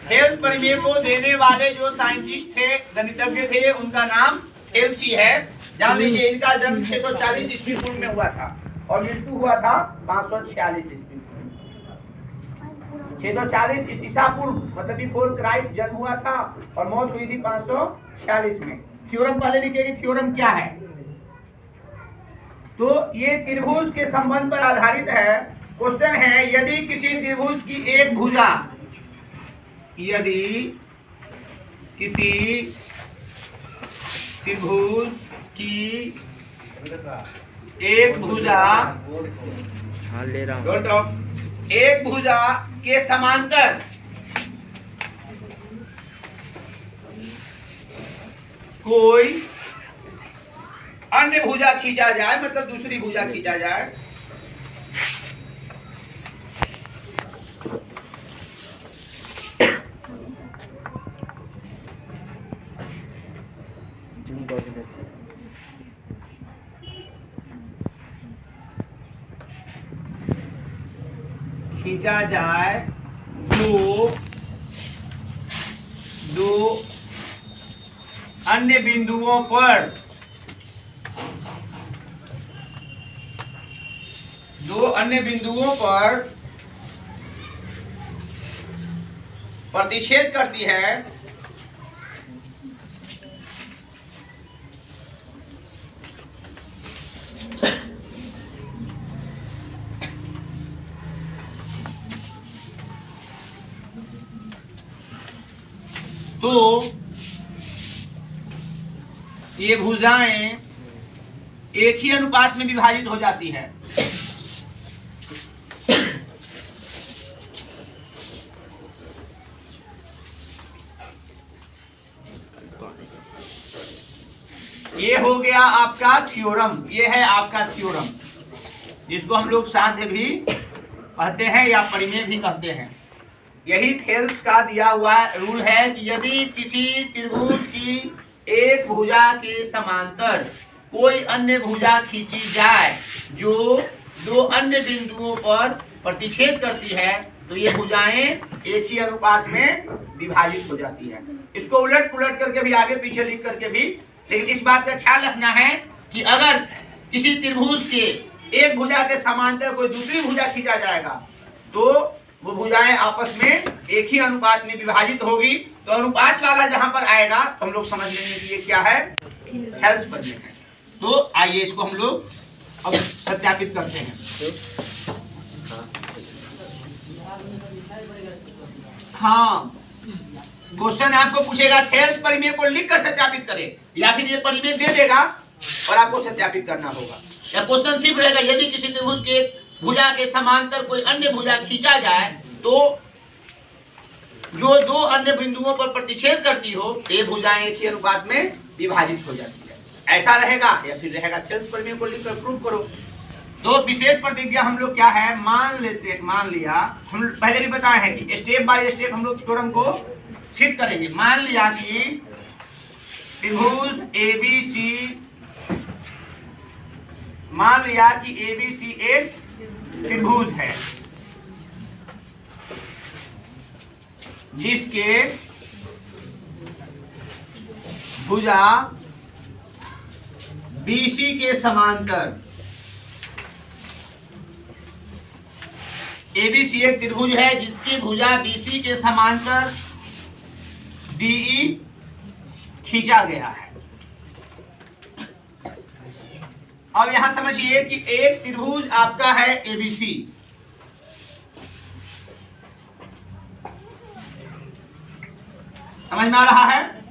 Thales परिमेय को देने वाले जो साइंटिस्ट थे, गणितज्ञ थे, उनका नाम थेल्स ही है। जान लीजिए इनका जन्म 640 ईस्वी पूर्व में हुआ था और मृत्यु हुआ था 546 ईस्वी पूर्व। 640 ईसा पूर्व मतलब बिफोर क्राइस्ट जन्म हुआ था और मौत हुई थी 546 में। थ्योरम पहले लिखिए, थ्योरम क्या है। तो ये त्रिभुज के संबंध पर आधारित है। क्वेश्चन है, यदि किसी त्रिभुज की एक भुजा, यदि किसी त्रिभुज की एक भुजा, एक भुजा के समांतर कोई अन्य भुजा खींचा जाए, मतलब दूसरी भुजा खींचा जाए, खींचा जाए दो अन्य बिंदुओं पर, दो अन्य बिंदुओं पर प्रतिच्छेद करती है, तो ये भुजाएं एक ही अनुपात में विभाजित हो जाती है। ये हो गया आपका थ्योरम, ये है आपका थ्योरम, जिसको हम लोग साध्य भी कहते हैं या परिमेय भी कहते हैं। यही थेल्स का दिया हुआ रूल है कि यदि किसी त्रिभुज की एक भुजा के समांतर कोई अन्य भुजा खींची जाए जो दो अन्य बिंदुओं पर प्रतिच्छेद करती है, तो ये भुजाएं एक ही अनुपात में विभाजित हो जाती है। इसको उलट पुलट करके भी, आगे पीछे लिख करके भी, लेकिन इस बात का ख्याल रखना है कि अगर किसी त्रिभुज के एक भुजा के समांतर कोई दूसरी भुजा खींचा जाएगा तो वो भुजाएं आपस में एक ही अनुपात में विभाजित होगी। तो अनुपात वाला जहां पर आएगा तो हम लोग समझ लेंगे कि ये क्या है, थेल्स परिमेय है। तो आइए इसको हम लोग अब सत्यापित करते हैं। हाँ, क्वेश्चन आपको पूछेगा थेल्स परिमेय को लिख कर सत्यापित करें, या फिर ये परिमेय दे देगा और आपको सत्यापित करना होगा। या क्वेश्चन सिर्फ रहेगा यदि किसी त्रिभुज के भुजा के समांतर कोई अन्य भुजा खींचा जाए तो जो दो अन्य बिंदुओं पर प्रतिच्छेद करती हो, ये भुजाएं एक ही अनुपात में विभाजित हो जाती है, ऐसा रहेगा। या फिर रहेगा थेल्स परिमेय को लिखकर प्रूव करो। तो विशेष प्रतिज्ञा हम लोग क्या है, मान लिया, हम पहले भी बताए हैं कि स्टेप बाय स्टेप हम लोग थ्योरम को सिद्ध करेंगे। मान लिया कि त्रिभुज ABC, मान लिया कि ABC एक त्रिभुज है जिसके भुजा BC के समांतर, ABC एक त्रिभुज है जिसकी भुजा BC के समांतर DE खींचा गया है। अब यहां समझिए कि एक त्रिभुज आपका है ABC, समझ में आ रहा है।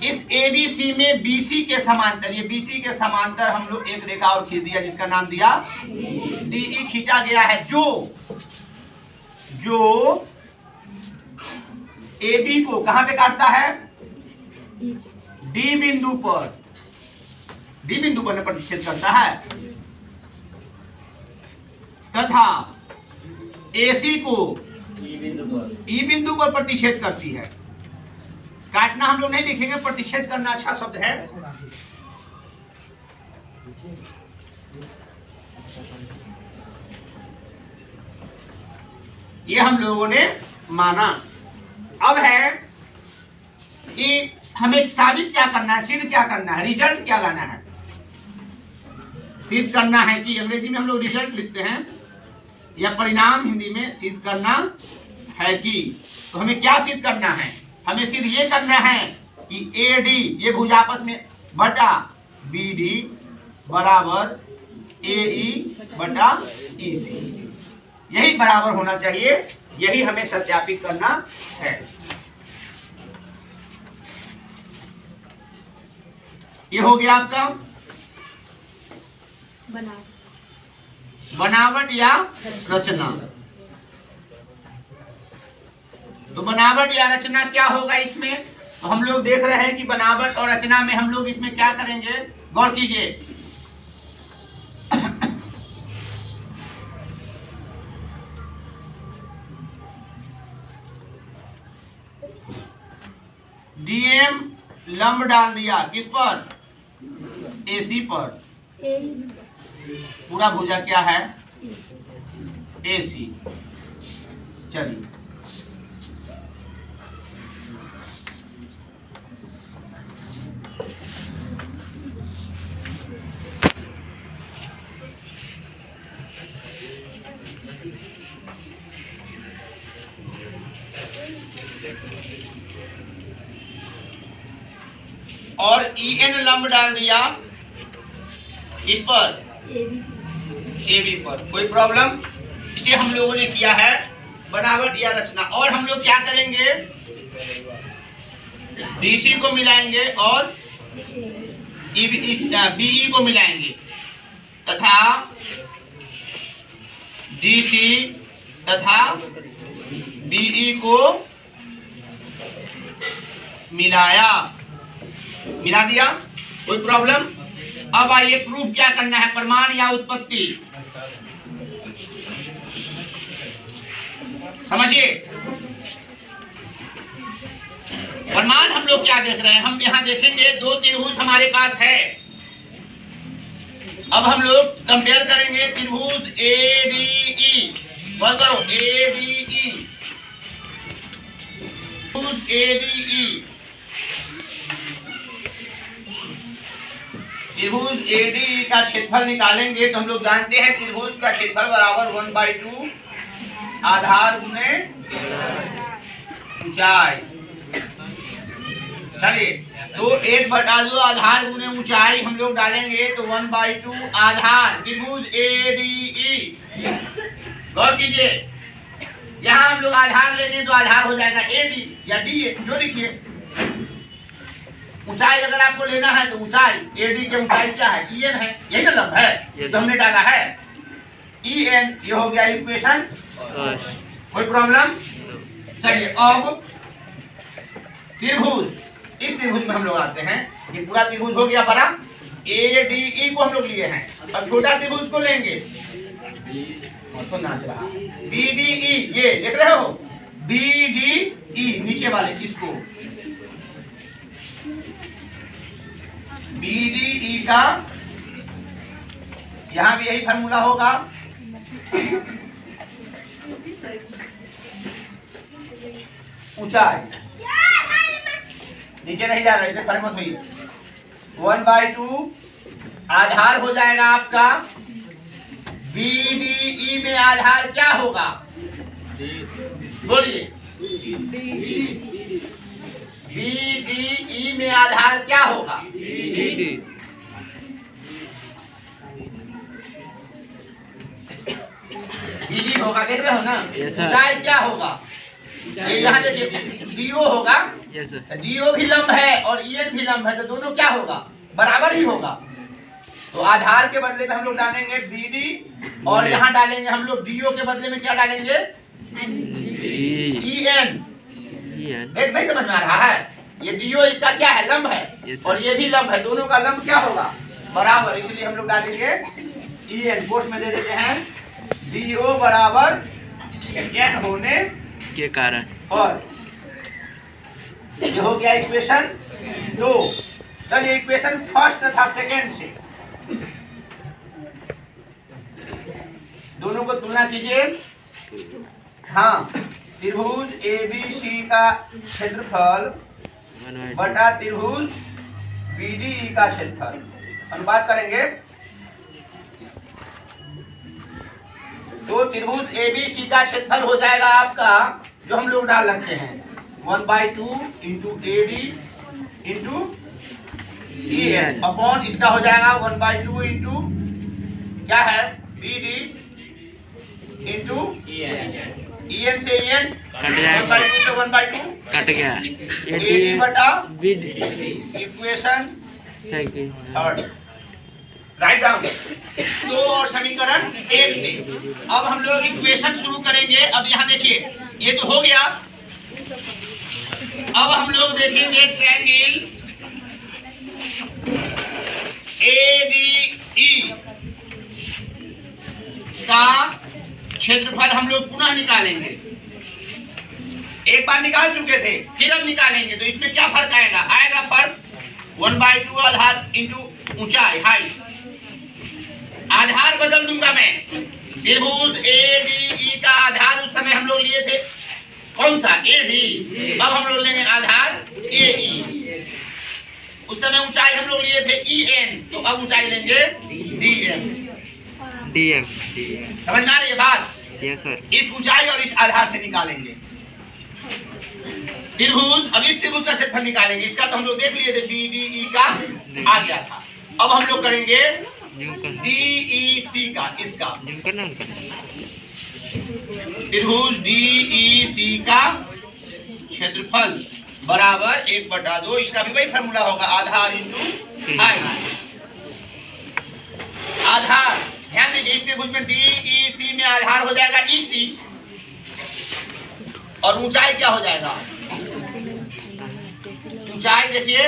इस ABC में BC के समांतर, ये BC के समांतर हम लोग एक रेखा और खींच दिया जिसका नाम दिया DE खींचा गया है, जो AB को कहां पे काटता है, D बिंदु पर प्रतिच्छेद करता है, तथा AC को E बिंदु पर प्रतिच्छेद करती है। काटना हम लोग नहीं लिखेंगे, प्रतिच्छेद करना अच्छा शब्द है। ये हम लोगों ने माना। अब है कि हमें साबित क्या करना है, सिद्ध क्या करना है, रिजल्ट क्या लाना है। सिद्ध करना है कि अंग्रेजी में हम लोग रिजल्ट लिखते हैं या परिणाम हिंदी में सिद्ध करना है कि, तो हमें क्या सिद्ध करना है, हमें सिद्ध ये करना है कि AD ये भुज आपस में बटा BD बराबर AE बटा EC, यही बराबर होना चाहिए, यही हमें सत्यापित करना है। ये हो गया आपका बनावट या रचना। तो बनावट या रचना क्या होगा इसमें, तो हम लोग देख रहे हैं कि बनावट और रचना में हम लोग इसमें क्या करेंगे, गौर कीजिए। DM लंब डाल दिया किस पर, AC पर, पूरा भुजा क्या है AC। चलिए और EN लंब डाल दिया इस पर AB पर, कोई प्रॉब्लम। इसे हम लोगों ने किया है बनावट या रचना। और हम लोग क्या करेंगे, DC को मिलाएंगे और BE को मिलाएंगे तथा DC तथा BE को मिला दिया, कोई प्रॉब्लम। अब आइए प्रूफ क्या करना है, प्रमाण या उत्पत्ति, समझिए। प्रमाण हम लोग क्या देख रहे हैं, हम यहां देखेंगे दो त्रिभुज हमारे पास है। अब हम लोग कंपेयर करेंगे त्रिभुज ADE, बोल करो ADE, त्रिभुज ADE, त्रिभुज ADE का क्षेत्रफल निकालेंगे तो हम लोग जानते हैं त्रिभुज का क्षेत्रफल बराबर 1/2 आधार गुने ऊंचाई। चलिए तो 1/2 आधार गुने ऊंचाई हम लोग डालेंगे तो 1/2 आधार त्रिभुज ADE। गौर कीजिए, यहाँ हम लोग आधार लेंगे तो आधार हो जाएगा AD या DA, जो लिखिए। ऊंचाई अगर आपको लेना है तो ऊंचाई AD की ऊंचाई क्या है, EN है, यही ना लंब है, तो हमने डाला है EN। ये हो गया इक्वेशन, कोई प्रॉब्लम। चलिए अब त्रिभुज, इस त्रिभुज में हम लोग आते हैं, ये पूरा त्रिभुज हो गया बड़ा, ADE को हम लोग लिए हैं। अब छोटा त्रिभुज को लेंगे, तो नाच रहा BDE, ये देख रहे हो BDE नीचे वाले इसको, BDE का यहां भी यही फार्मूला होगा। ऊंचाई नीचे नहीं जा रहा, इसलिए खड़े मत होइए। 1/2 आधार हो जाएगा आपका, BDE में आधार क्या होगा, बोलिए। BDE में आधार क्या होगा, BD होगा, देख रहे हो ना। ऊंचाई क्या होगा, ये यहाँ देखिए DO होगा, DO भी लंब है और EN भी लंब है, तो दोनों क्या होगा, बराबर ही होगा। तो आधार के बदले में हम लोग डालेंगे BD और यहाँ डालेंगे हम लोग DO के बदले में क्या डालेंगे, EN। एक नहीं समझ में आ रहा है, ये DO इसका क्या है, लंब है, और ये भी लंब है, दोनों का लंब क्या होगा, बराबर, इसलिए हम लोग डालेंगे EN। कोष्ठ में दे देते हैं DO बराबर N होने के कारण। और ये हो गया इक्वेशन 2। चलिए इक्वेशन फर्स्ट तथा सेकेंड से दोनों को तुलना कीजिए। हाँ त्रिभुज ABC का क्षेत्रफल बटा त्रिभुज BDE का क्षेत्रफल अनुपात करेंगे तो त्रिभुज ABC का क्षेत्रफल हो जाएगा आपका जो हम लोग डाल रखते हैं 1/2 into AD into EN upon इसका हो जाएगा 1/2 इंटू क्या है BD इंटू EN से EN कट जाएगा 1/2 से 1/2 कट गया AD बटा बीज equation second third write down दो और समीकरण 1 से अब हम लोग इक्वेशन शुरू करेंगे। अब यहाँ देखिए ये तो हो गया। अब हम लोग देखेंगे ट्रायंगल ADE का क्षेत्रफल हम लोग पुनः निकालेंगे। एक बार निकाल चुके थे फिर अब निकालेंगे तो इसमें क्या फर्क आएगा फर्क 1/2 आधार इंटू ऊंचाई हाइट आधार बदल दूंगा मैं। त्रिभुज ADE का आधार उस समय हम लोग लिए थे कौन सा AD अब हम लोग लेंगे आधार AE। उस समय ऊंचाई हम लोग लिए थे EN तो अब ऊंचाई लेंगे DM। समझ में आ रही है बात? Yes sir. इस ऊंचाई और इस आधार से निकालेंगे त्रिभुज। अब इस त्रिभुज का क्षेत्रफल निकालेंगे। इसका तो हम लोग देख लिए थे BDE का आ गया था। अब हम लोग करेंगे DEC का इसका त्रिभुज DEC का क्षेत्रफल बराबर 1/2 इसका भी वही फॉर्मूला होगा आधार इंटू हाइट। आधार ध्यान दीजिए इस त्रिभुज में DEC में आधार हो जाएगा EC और ऊंचाई क्या हो जाएगा ऊंचाई देखिए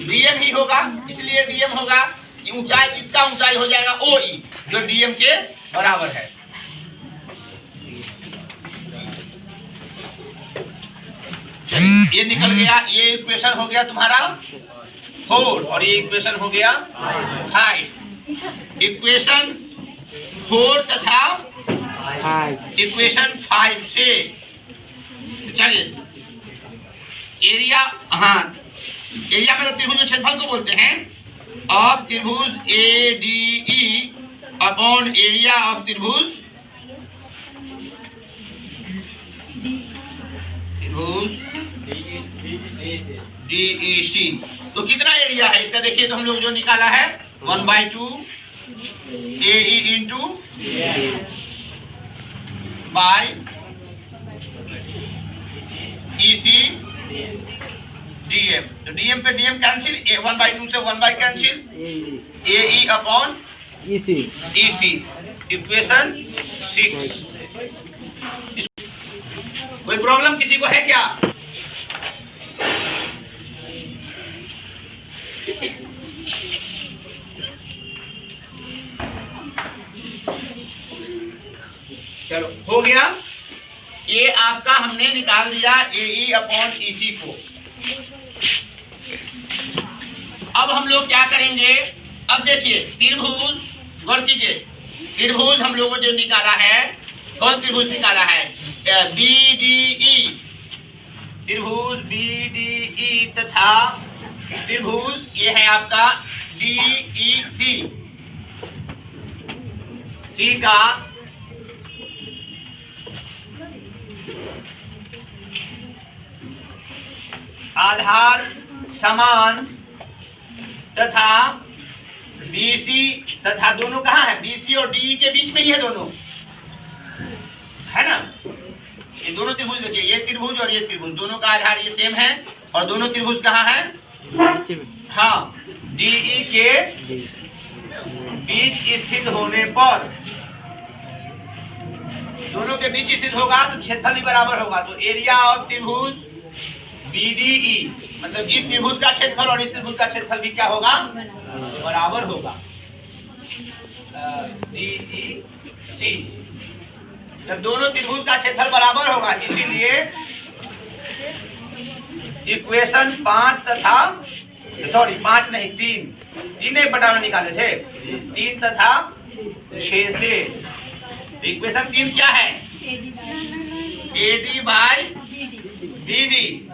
DM ही होगा इसलिए DM होगा कि ऊंचाई इसका ऊंचाई हो जाएगा OE जो DM के बराबर है। ये निकल गया। ये इक्वेशन हो गया तुम्हारा 4 और ये इक्वेशन हो गया 5। इक्वेशन 4 तथा इक्वेशन 5 से चलिए एरिया एरिया में त्रिभुज क्षेत्रफल को बोलते हैं। अब त्रिभुज ADE अपॉन एरिया ऑफ त्रिभुज DEC तो कितना एरिया है इसका देखिए तो हम लोग जो निकाला है 1/2 AE into by EC DM तो DM पे DM कैंसिल 1/2 से 1 cancel AE upon EC equation 6। कोई प्रॉब्लम किसी को है क्या? चलो हो गया। ये आपका हमने निकाल दिया AE अपॉन EC को। अब हम लोग क्या करेंगे अब देखिए त्रिभुज गौर कीजिए त्रिभुज हम लोगों जो निकाला है कौन त्रिभुज निकाला है BDE त्रिभुज BDE तथा त्रिभुज ये है आपका DEC C का आधार समान तथा BC तथा दोनों कहाँ है BC और DE के बीच में ही है दोनों है ना। ये दोनों त्रिभुज देखिए ये त्रिभुज और ये त्रिभुज दोनों का आधार ये सेम है और दोनों त्रिभुज कहाँ है हाँ DE के बीच स्थित होने पर दोनों के बीच स्थित होगा तो क्षेत्रफल भी बराबर होगा। तो एरिया ऑफ त्रिभुज BDE मतलब इस त्रिभुज का क्षेत्रफल और इस त्रिभुज का क्षेत्रफल भी क्या होगा बराबर होगा DEC। जब दोनों त्रिभुज का क्षेत्रफल बराबर होगा इसीलिए इक्वेशन 5 तथा 5 नहीं 3 एक बटा में निकाले थे 3 तथा 6 से इक्वेशन 3 क्या है AD by BD